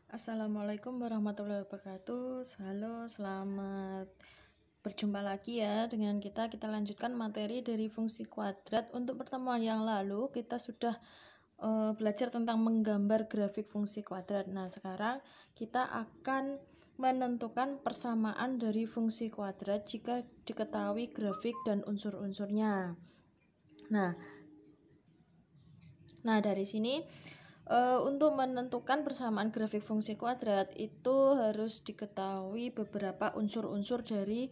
Assalamualaikum warahmatullahi wabarakatuh. Halo, selamat berjumpa lagi ya dengan kita. Kita lanjutkan materi dari fungsi kuadrat. Untuk pertemuan yang lalu kita sudah belajar tentang menggambar grafik fungsi kuadrat. Nah, sekarang kita akan menentukan persamaan dari fungsi kuadrat jika diketahui grafik dan unsur-unsurnya. Nah, dari sini untuk menentukan persamaan grafik fungsi kuadrat itu harus diketahui beberapa unsur-unsur dari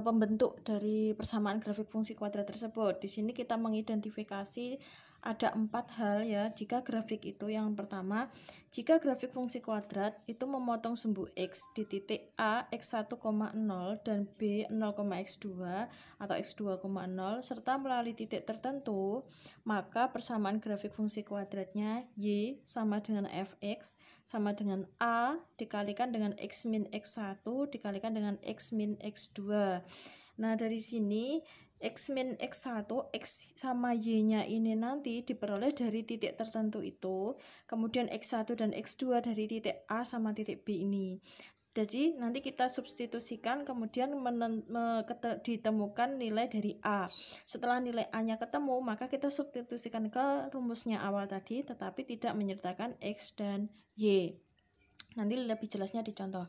pembentuk dari persamaan grafik fungsi kuadrat tersebut. Di sini kita mengidentifikasi ada 4 hal ya. Jika grafik itu yang pertama, jika grafik fungsi kuadrat itu memotong sumbu x di titik A x1,0 dan B 0,x2 atau x2,0 serta melalui titik tertentu, maka persamaan grafik fungsi kuadratnya y sama dengan fx sama dengan a dikalikan dengan x min x1 dikalikan dengan x min x2. Nah, dari sini x min x1, x sama y-nya ini nanti diperoleh dari titik tertentu itu, kemudian x1 dan x2 dari titik A sama titik B ini. Jadi nanti kita substitusikan, kemudian ditemukan nilai dari A. Setelah nilai A-nya ketemu, maka kita substitusikan ke rumusnya awal tadi, tetapi tidak menyertakan X dan Y. Nanti lebih jelasnya di contoh.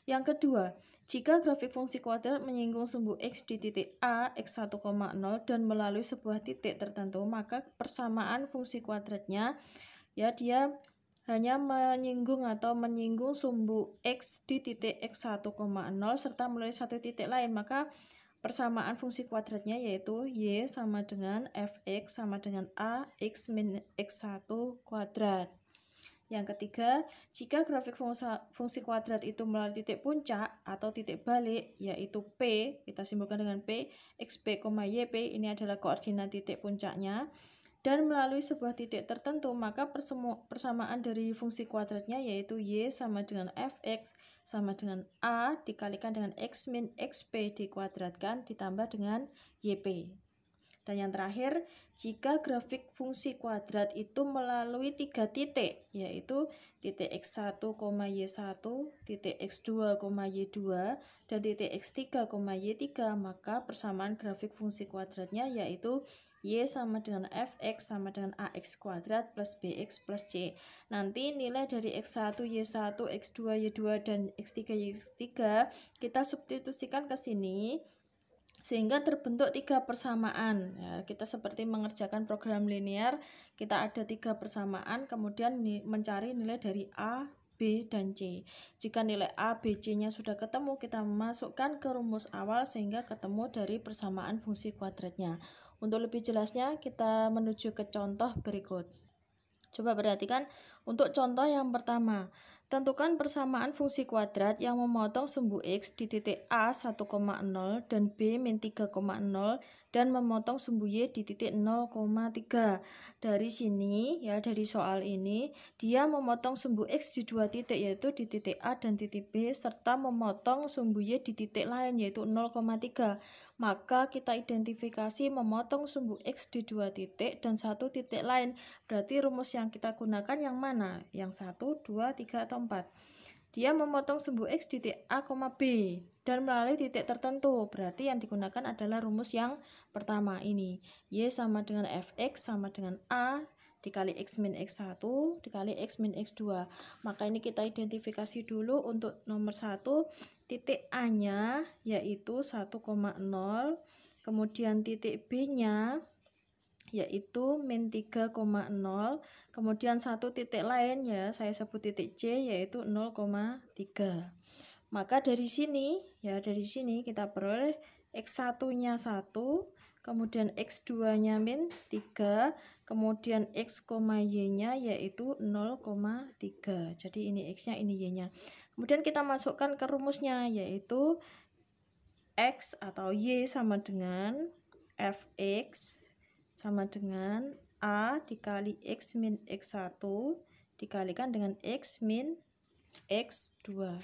Yang kedua, jika grafik fungsi kuadrat menyinggung sumbu X di titik A, X1,0 dan melalui sebuah titik tertentu, maka persamaan fungsi kuadratnya ya dia hanya menyinggung sumbu X di titik X1,0 serta melalui satu titik lain, maka persamaan fungsi kuadratnya yaitu Y sama dengan Fx sama dengan A X min X1 kuadrat. Yang ketiga, jika grafik fungsi kuadrat itu melalui titik puncak atau titik balik, yaitu P, kita simbolkan dengan P, XP, YP, ini adalah koordinat titik puncaknya, dan melalui sebuah titik tertentu, maka persamaan dari fungsi kuadratnya yaitu Y sama dengan Fx sama dengan A dikalikan dengan X min XP dikuadratkan ditambah dengan YP. Dan yang terakhir, jika grafik fungsi kuadrat itu melalui 3 titik, yaitu titik x1, y1, titik x2, y2, dan titik x3, y3, maka persamaan grafik fungsi kuadratnya yaitu y sama dengan fx sama dengan ax kuadrat plus bx plus c. Nanti nilai dari x1, y1, x2, y2, dan x3, y3 kita substitusikan ke sini, sehingga terbentuk 3 persamaan ya. Kita seperti mengerjakan program linear, kita ada 3 persamaan, kemudian mencari nilai dari A, B, dan C. Jika nilai A, B, C nya sudah ketemu, kita masukkan ke rumus awal sehingga ketemu dari persamaan fungsi kuadratnya. Untuk lebih jelasnya kita menuju ke contoh berikut. Coba perhatikan untuk contoh yang pertama. Tentukan persamaan fungsi kuadrat yang memotong sumbu X di titik A 1,0 dan B min 3,0 dan memotong sumbu Y di titik 0,3. Dari sini ya, dari soal ini dia memotong sumbu X di 2 titik, yaitu di titik A dan titik B, serta memotong sumbu Y di titik lain yaitu 0,3. Maka kita identifikasi memotong sumbu X di 2 titik dan 1 titik lain. Berarti rumus yang kita gunakan yang mana? Yang 1, 2, 3, atau 4? Dia memotong sumbu X di titik A, B dan melalui titik tertentu. Berarti yang digunakan adalah rumus yang pertama ini. Y sama dengan Fx sama dengan A dikali X min X1 dikali X min X2. Maka ini kita identifikasi dulu untuk nomor 1. Titik A-nya yaitu 1,0. Kemudian titik B-nya yaitu min 3,0, kemudian satu titik lain ya, saya sebut titik C yaitu 0,3. Maka dari sini kita peroleh X1-nya 1, kemudian X2-nya min 3, kemudian X, Y-nya yaitu 0,3. Jadi ini X-nya, ini Y-nya. Kemudian kita masukkan ke rumusnya yaitu X atau Y sama dengan Fx sama dengan A dikali X min X1 dikalikan dengan X min X2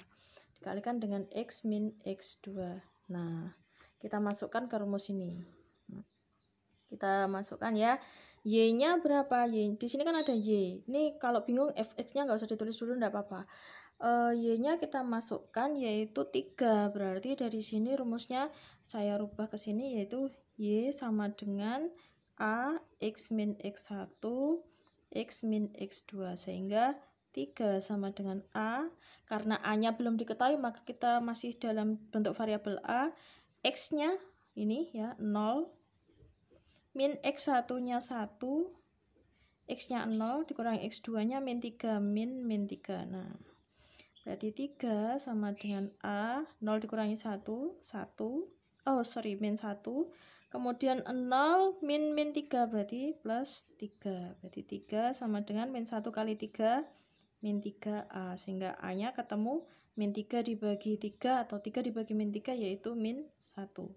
dikalikan dengan X min X2. Nah, kita masukkan ke rumus ini. Kita masukkan ya, Y-nya berapa? Y di sini kan ada Y. Ini kalau bingung fx-nya nggak usah ditulis dulu, enggak apa-apa. Y-nya kita masukkan yaitu 3. Berarti dari sini rumusnya saya rubah ke sini yaitu Y sama dengan A X min X1 X min X2, sehingga 3 sama dengan A. Karena A-nya belum diketahui maka kita masih dalam bentuk variabel A. X-nya ini ya 0, min X1-nya 1, X-nya 0 dikurangi X2-nya min 3, min 3. Nah, berarti 3 sama dengan A, 0 dikurangi 1, 1. Oh, sorry, min 1. Kemudian 0 min 3 berarti plus 3. Berarti 3 sama dengan min 1 kali 3, min 3A. Sehingga A-nya ketemu min 3 dibagi 3 atau 3 dibagi min 3 yaitu min 1.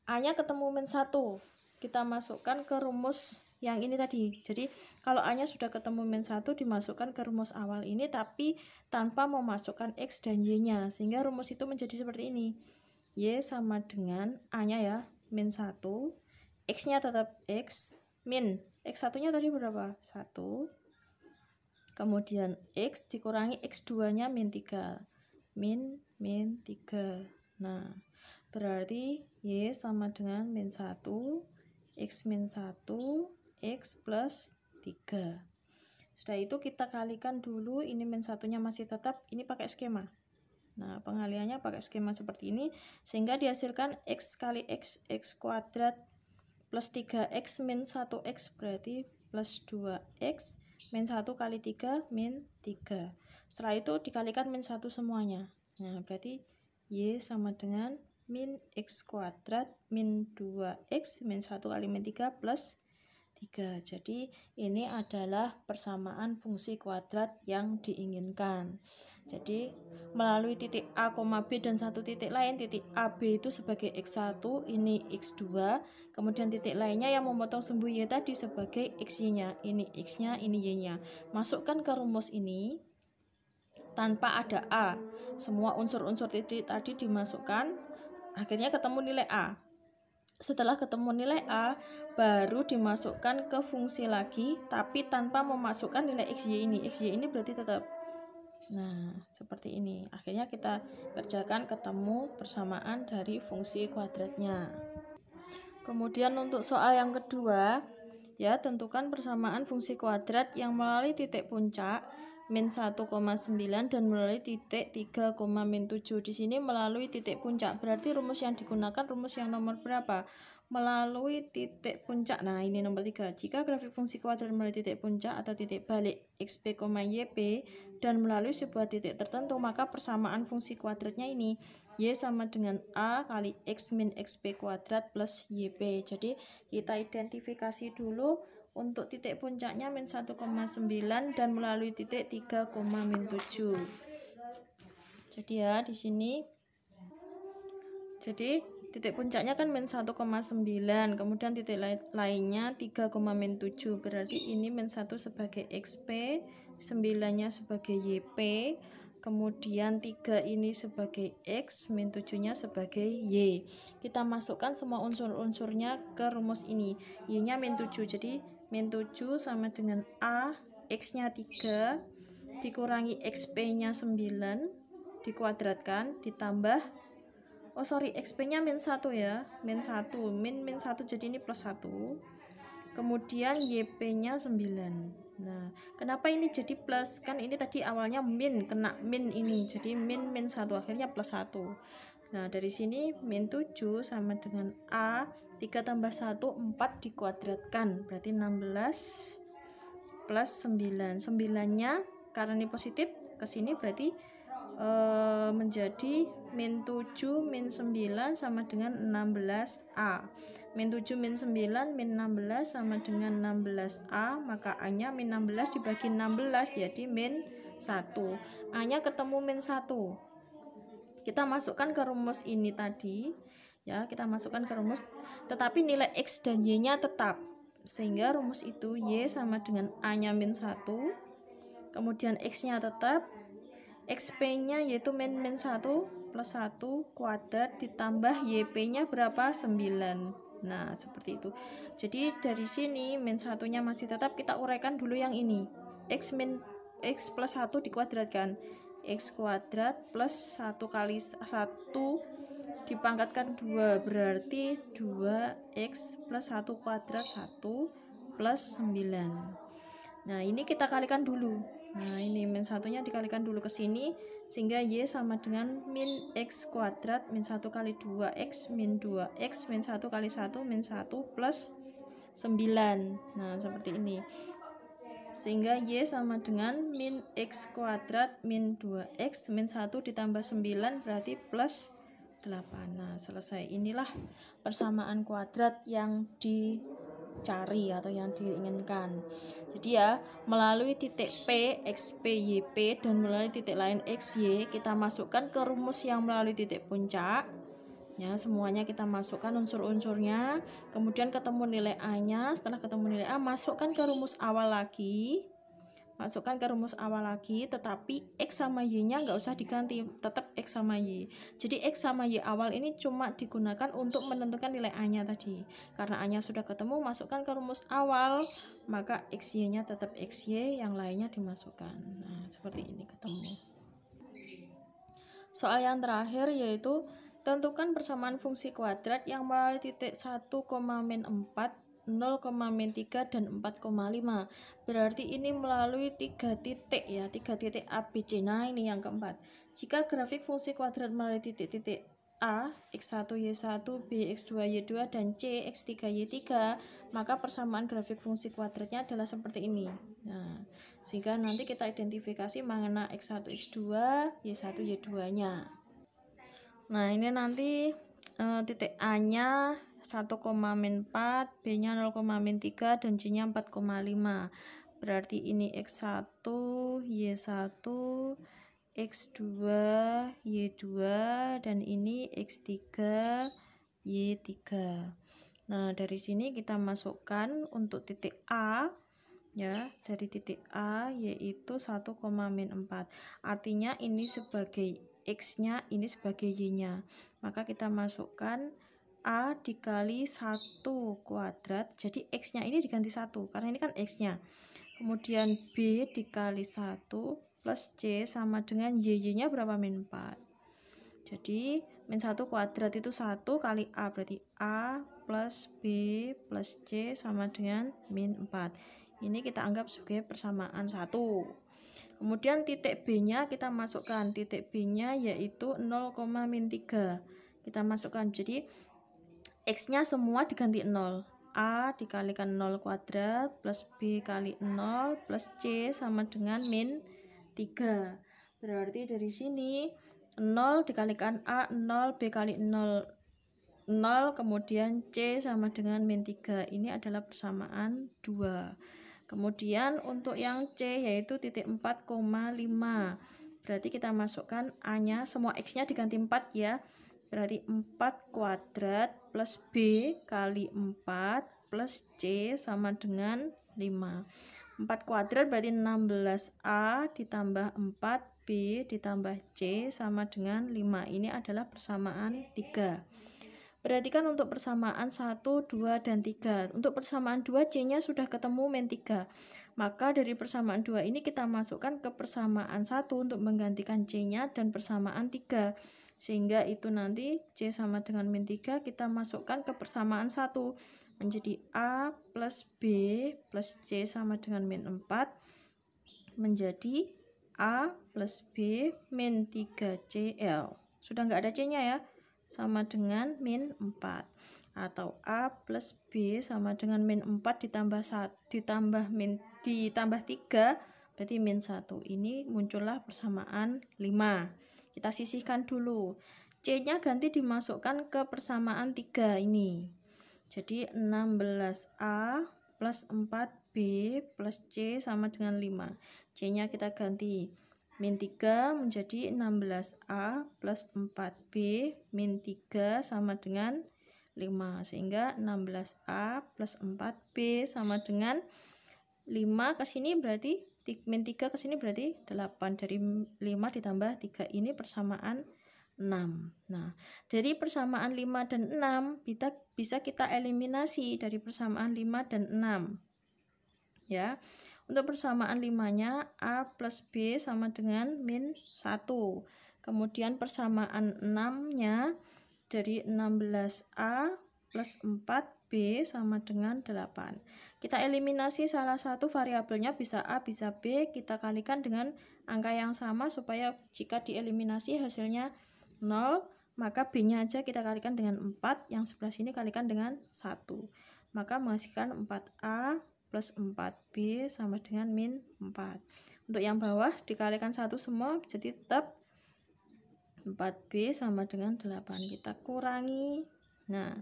A-nya ketemu min 1. Kita masukkan ke rumus yang ini tadi. Jadi kalau A-nya sudah ketemu min 1 dimasukkan ke rumus awal ini tapi tanpa memasukkan X dan Y-nya. Sehingga rumus itu menjadi seperti ini. Y sama dengan A-nya ya, min 1. X-nya tetap X, min X1-nya tadi berapa? 1. Kemudian X dikurangi X2-nya min 3. Min 3. Nah, berarti Y sama dengan min 1. X min 1, X plus 3. Sudah itu kita kalikan dulu, ini min 1-nya masih tetap, ini pakai skema. Nah, pengaliannya pakai skema seperti ini, sehingga dihasilkan X kali X, X kuadrat plus 3X min 1X berarti plus 2X, min 1 kali 3, min 3. Setelah itu dikalikan min 1 semuanya. Nah, berarti Y sama dengan min X kuadrat min 2X min 1 kali min 3 plus 3. Jadi ini adalah persamaan fungsi kuadrat yang diinginkan. Jadi melalui titik A, B dan satu titik lain, titik AB itu sebagai X1, ini X2, kemudian titik lainnya yang memotong sumbu Y tadi sebagai XY-nya, ini X-nya, ini Y-nya. Masukkan ke rumus ini tanpa ada A. Semua unsur-unsur titik tadi dimasukkan. Akhirnya ketemu nilai A. Setelah ketemu nilai A, baru dimasukkan ke fungsi lagi, tapi tanpa memasukkan nilai XY ini. XY ini berarti tetap. Nah, seperti ini. Akhirnya kita kerjakan ketemu persamaan dari fungsi kuadratnya. Kemudian untuk soal yang kedua, ya, tentukan persamaan fungsi kuadrat yang melalui titik puncak min 1,9 dan melalui titik 3,-7. Di sini melalui titik puncak, berarti rumus yang digunakan rumus yang nomor berapa? Melalui titik puncak. Nah, ini nomor 3. Jika grafik fungsi kuadrat melalui titik puncak atau titik balik xp, yp dan melalui sebuah titik tertentu, maka persamaan fungsi kuadratnya ini Y sama dengan A kali X min XP kuadrat plus YP. Jadi kita identifikasi dulu untuk titik puncaknya min 1,9 dan melalui titik 3,-7. Jadi ya di sini. Jadi titik puncaknya kan min 1,9, kemudian titik lainnya 3,-7. Berarti ini min 1 sebagai XP, 9-nya sebagai YP. Kemudian 3 ini sebagai X, min 7-nya sebagai Y. Kita masukkan semua unsur-unsurnya ke rumus ini. Y-nya min 7, jadi min 7 sama dengan A, X-nya 3, dikurangi XP-nya 9, dikuadratkan, ditambah, oh sorry, XP-nya min 1 ya, min 1, min 1, jadi ini plus 1. Kemudian YP-nya 9. Nah, kenapa ini jadi plus? Kan ini tadi awalnya min, kena min ini. Jadi min 1, akhirnya plus 1. Nah, dari sini min 7 sama dengan A, 3 tambah 1, 4 dikuadratkan. Berarti 16 plus 9. 9-nya karena ini positif, ke sini berarti menjadi min 7 min 9 sama dengan 16A. Min 7 min 9 min 16 sama dengan 16A, maka A-nya min 16 dibagi 16 jadi min 1. A-nya ketemu min 1. Kita masukkan ke rumus ini tadi. Ya, kita masukkan ke rumus, tetapi nilai X dan Y-nya tetap. Sehingga rumus itu Y sama dengan A-nya min 1. Kemudian X-nya tetap. XP-nya yaitu min 1 plus 1 kuadrat ditambah YP-nya berapa? 9. Nah, seperti itu. Jadi dari sini min 1-nya masih tetap, kita uraikan dulu yang ini. X plus 1 dikuadratkan. X kuadrat plus 1 kali 1 dipangkatkan 2, berarti 2x plus 1 kuadrat 1 plus 9. Nah, ini kita kalikan dulu. Nah, ini min 1-nya dikalikan dulu ke sini, sehingga Y sama dengan min X kuadrat min 1 kali 2X min 2X min 1 kali 1 min 1 plus 9. Nah, seperti ini. Sehingga Y sama dengan min X kuadrat min 2X min 1 ditambah 9 berarti plus 8. Nah, selesai. Inilah persamaan kuadrat yang dicari atau yang diinginkan. Jadi ya, melalui titik P, X, P, Y, P, dan melalui titik lain X, Y, kita masukkan ke rumus yang melalui titik puncak. Ya, semuanya kita masukkan unsur-unsurnya, kemudian ketemu nilai A-nya. Setelah ketemu nilai A, masukkan ke rumus awal lagi. Tetapi X sama Y-nya nggak usah diganti, tetap X sama Y. Jadi X sama Y awal ini cuma digunakan untuk menentukan nilai A-nya tadi. Karena A-nya sudah ketemu, masukkan ke rumus awal, maka XY-nya tetap XY, yang lainnya dimasukkan. Nah, seperti ini ketemu. Soal yang terakhir yaitu tentukan persamaan fungsi kuadrat yang melalui titik 1, min 4, 0, min 3, dan 4,5. Berarti ini melalui 3 titik ya, 3 titik A, B, C. Nah, ini yang keempat. Jika grafik fungsi kuadrat melalui titik-titik A, X1, Y1, B, X2, Y2, dan C, X3, Y3, maka persamaan grafik fungsi kuadratnya adalah seperti ini. Nah, sehingga nanti kita identifikasi mana X1, X2, Y1, Y2-nya. Nah, ini nanti titik A-nya 1, min 4, B-nya 0, min 3, dan C-nya 4,5. Berarti ini X1, Y1, X2, Y2, dan ini X3, Y3. Nah, dari sini kita masukkan untuk titik A, ya, dari titik A yaitu 1, min 4. Artinya ini sebagai X-nya, ini sebagai Y-nya. Maka kita masukkan A dikali 1 kuadrat. Jadi X-nya ini diganti 1 karena ini kan X-nya. Kemudian B dikali 1 plus C sama dengan Y-nya berapa? Min 4. Jadi min 1 kuadrat itu 1 kali A, berarti A plus B plus C sama dengan min 4. Ini kita anggap sebagai persamaan 1. Kemudian titik B-nya kita masukkan. Titik B-nya yaitu 0, min 3. Kita masukkan. Jadi X-nya semua diganti 0. A dikalikan 0 kuadrat plus B kali 0 plus C sama dengan min 3. Berarti dari sini 0 dikalikan A, 0, B kali 0, 0, kemudian C sama dengan min 3. Ini adalah persamaan 2. Kemudian untuk yang C yaitu titik 4,5. Berarti kita masukkan A-nya, semua X-nya diganti 4 ya. Berarti 4 kuadrat plus B kali 4 plus C sama dengan 5. 4 kuadrat berarti 16A ditambah 4B ditambah C sama dengan 5. Ini adalah persamaan 3. Perhatikan untuk persamaan 1, 2, dan 3. Untuk persamaan 2, C-nya sudah ketemu min 3. Maka dari persamaan 2 ini kita masukkan ke persamaan 1 untuk menggantikan C-nya dan persamaan 3. Sehingga itu nanti C sama dengan min 3 kita masukkan ke persamaan 1. Menjadi A plus B plus C sama dengan min 4. Menjadi A plus B min 3CL. Sudah nggak ada C-nya ya. Sama dengan min 4, atau A plus B sama dengan min 4 ditambah 3 berarti min 1. Ini muncullah persamaan 5. Kita sisihkan dulu. C-nya ganti dimasukkan ke persamaan 3 ini. Jadi 16A plus 4B plus C sama dengan 5. C-nya kita ganti min 3 menjadi 16A plus 4B min 3 sama dengan 5. Sehingga 16A plus 4B sama dengan 5 ke sini berarti min 3 ke sini berarti 8. Dari 5 ditambah 3 ini persamaan 6. Nah, dari persamaan 5 dan 6 bisa kita eliminasi dari persamaan 5 dan 6. Ya. Untuk persamaan 5-nya A plus B sama dengan min 1. Kemudian persamaan 6-nya dari 16A plus 4B sama dengan 8. Kita eliminasi salah satu variabelnya, bisa A, bisa B, kita kalikan dengan angka yang sama supaya jika dieliminasi hasilnya 0, maka B-nya aja kita kalikan dengan 4, yang sebelah sini kalikan dengan 1. Maka menghasilkan 4A plus 4B sama dengan min 4. Untuk yang bawah dikalikan 1 semua, jadi tetap 4B sama dengan 8. Kita kurangi. Nah,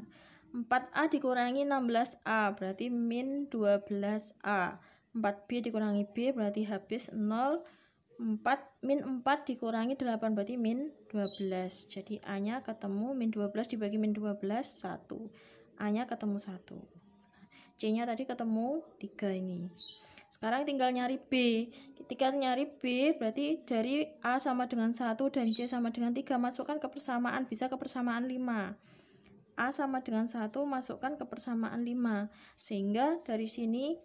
4A dikurangi 16A berarti min 12A. 4B dikurangi B berarti habis 0. Min 4 dikurangi 8 berarti min 12. Jadi A-nya ketemu min 12 dibagi min 12 1. A-nya ketemu 1. C-nya tadi ketemu 3 ini. Sekarang tinggal nyari B. Ketika nyari B berarti dari A sama dengan 1 dan C sama dengan 3 masukkan ke persamaan, bisa ke persamaan 5. A sama dengan 1 masukkan ke persamaan 5. Sehingga dari sini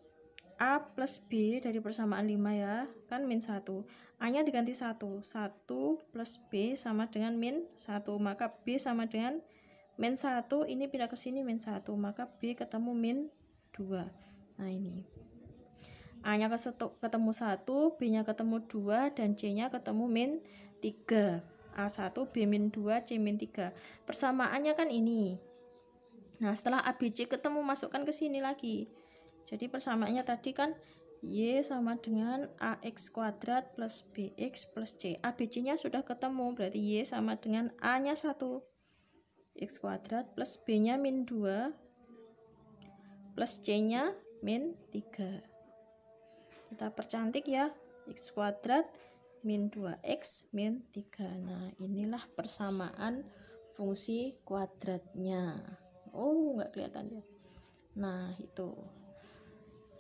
A plus B dari persamaan 5 ya, kan min 1. A-nya diganti 1. 1 plus B sama dengan min 1. Maka B sama dengan min 1, ini pindah ke sini min 1. Maka B ketemu min 2. Nah ini. A-nya ketemu 1, B-nya ketemu 2, dan C-nya ketemu min 3. A1, B min 2, C min 3. Persamaannya kan ini. Nah, setelah A, B, C ketemu, masukkan ke sini lagi. Jadi persamaannya tadi kan Y sama dengan AX kuadrat plus BX plus C. A, B, C-nya sudah ketemu, berarti Y sama dengan A-nya 1. X kuadrat plus B-nya min 2 plus C-nya min 3. Kita percantik ya, X kuadrat min 2X min 3. Nah, inilah persamaan fungsi kuadratnya. Oh, nggak kelihatan ya. Nah, itu.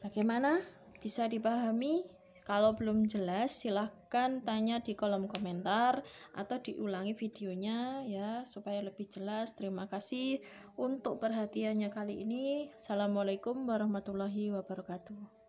Bagaimana? Bisa dipahami? Kalau belum jelas, silahkan tanya di kolom komentar atau diulangi videonya ya, supaya lebih jelas. Terima kasih untuk perhatiannya kali ini. Assalamualaikum warahmatullahi wabarakatuh.